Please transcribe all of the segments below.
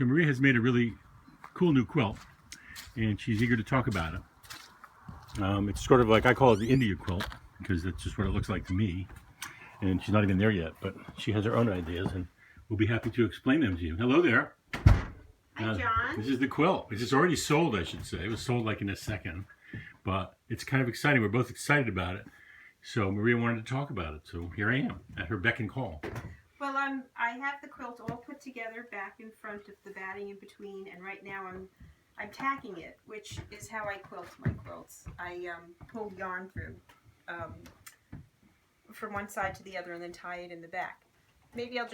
So Maria has made a really cool new quilt, and she's eager to talk about it. It's sort of like, I call it the India quilt, because that's just what it looks like to me. And she's not even there yet, but she has her own ideas, and we'll be happy to explain them to you. Hello there. Hi, John. This is the quilt. It's already sold, I should say. It was sold like in a second, but it's kind of exciting. We're both excited about it. So Maria wanted to talk about it, so here I am at her beck and call. Well, I have the quilt all put together back in front of the batting in between, and right now I'm tacking it, which is how I quilt my quilts. I pull yarn through from one side to the other and then tie it in the back. Maybe I'll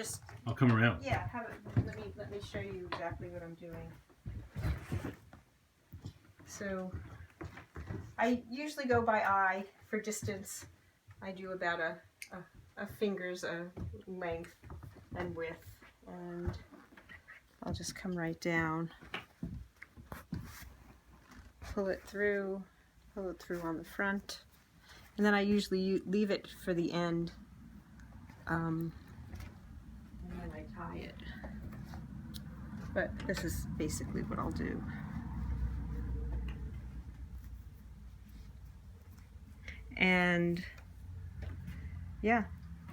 come around. Yeah, let me show you exactly what I'm doing. So I usually go by eye for distance. I do about a finger's length and width, and I'll just come right down, pull it through on the front, and then I usually leave it for the end, and then I tie it. But this is basically what I'll do. And yeah,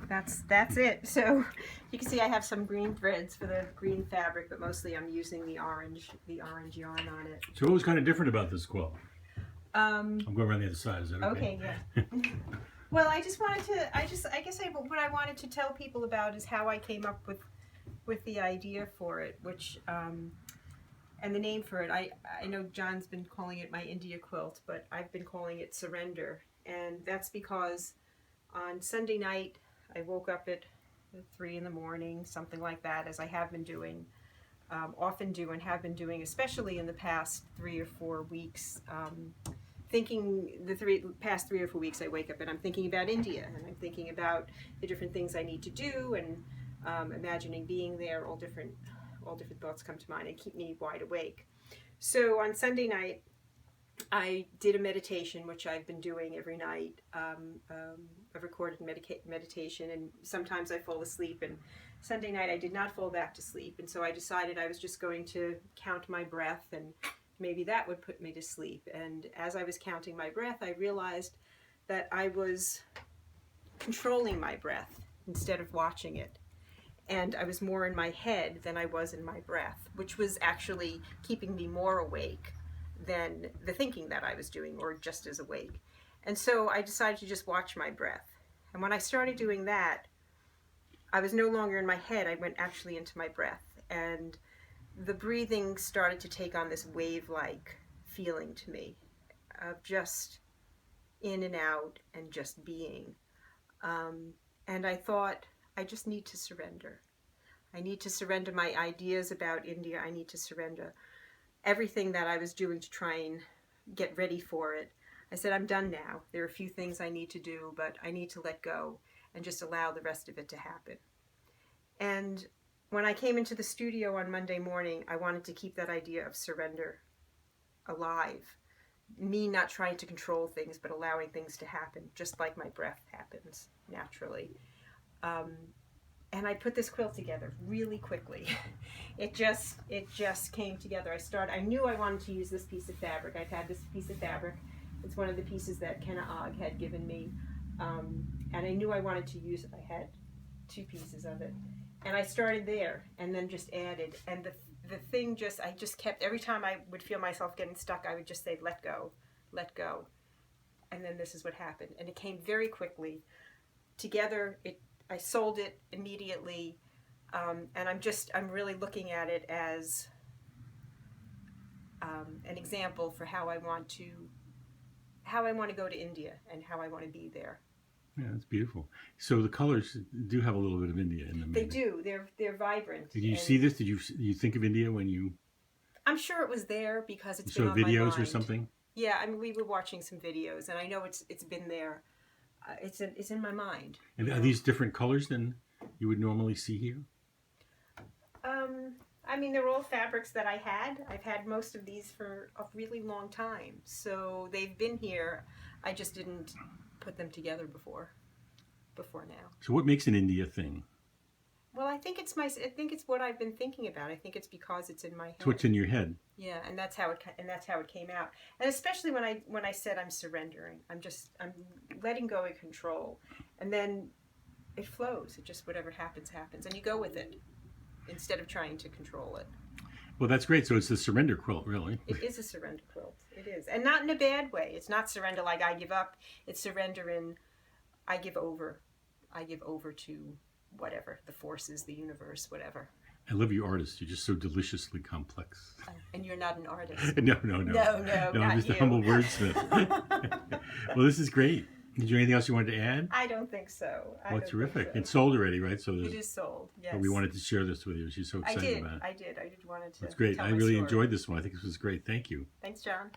that's it. So you can see I have some green threads for the green fabric, but mostly I'm using the orange yarn on it. So what was kind of different about this quilt? I'm going around the other side. Is that okay? Okay, yeah. Well, I guess what I wanted to tell people about is how I came up with the idea for it, which and the name for it. I know John's been calling it my India quilt, but I've been calling it Surrender, and that's because on Sunday night I woke up at 3 in the morning, something like that, as I have been doing, often do and have been doing, especially in the past 3 or 4 weeks. Thinking past 3 or 4 weeks I wake up and I'm thinking about India, and I'm thinking about the different things I need to do, and imagining being there. All different thoughts come to mind and keep me wide awake. So on Sunday night I did a meditation, which I've been doing every night, a recorded meditation, and sometimes I fall asleep, and Sunday night I did not fall back to sleep, and so I decided I was just going to count my breath, and maybe that would put me to sleep. And as I was counting my breath, I realized that I was controlling my breath instead of watching it, and I was more in my head than I was in my breath, which was actually keeping me more awake than the thinking that I was doing, or just as awake. And so I decided to just watch my breath. And when I started doing that, I was no longer in my head. I went actually into my breath, and the breathing started to take on this wave-like feeling to me of just in and out and just being. And I thought, I just need to surrender. I need to surrender my ideas about India. I need to surrender everything that I was doing to try and get ready for it. I said, I'm done now. There are a few things I need to do, but I need to let go and just allow the rest of it to happen. And when I came into the studio on Monday morning, I wanted to keep that idea of surrender alive. Me not trying to control things, but allowing things to happen, just like my breath happens naturally. And I put this quilt together really quickly. It just came together. I knew I wanted to use this piece of fabric. I've had this piece of fabric. It's one of the pieces that Kenna Og had given me. And I knew I wanted to use it. I had 2 pieces of it. And I started there and then just added. And the thing I just kept, every time I would feel myself getting stuck, I would just say, let go, let go. And then this is what happened. And it came very quickly. Together, I sold it immediately, and I'm really looking at it as an example for how I want to go to India and how I want to be there. Yeah, that's beautiful. So the colors do have a little bit of India in them. They do. They're vibrant. Did you see this? Did you think of India when you? I'm sure it was there because it's been on my mind. Videos or something? Yeah, I mean, we were watching some videos, and I know it's been there. It's in my mind. And are these different colors than you would normally see here? I mean, they're all fabrics that I had. I've had most of these for a really long time, so they've been here. I just didn't put them together before now. So what makes an India thing? Well, I think it's what I've been thinking about. I think it's because it's in my head. It's what's in your head. Yeah, and that's how it came out. And especially when I said I'm surrendering, I'm letting go of control, and then it flows. It just whatever happens, and you go with it instead of trying to control it. Well, that's great. So it's the surrender quilt, really. It is a surrender quilt. It is, and not in a bad way. It's not surrender like I give up. It's surrender in I give over. I give over to whatever the forces, the universe, whatever. I love you artists. You're just so deliciously complex. And you're not an artist. No, not I'm just you. a humble wordsmith. Well, this is great. Is there anything else you wanted to add? I don't think so. Well, terrific. It's sold already, right? So it is sold. Yes. But we wanted to share this with you. She's so excited about it. I did. I did want to. It's great. Tell I my really story. enjoyed this one. I think this was great. Thank you. Thanks, John.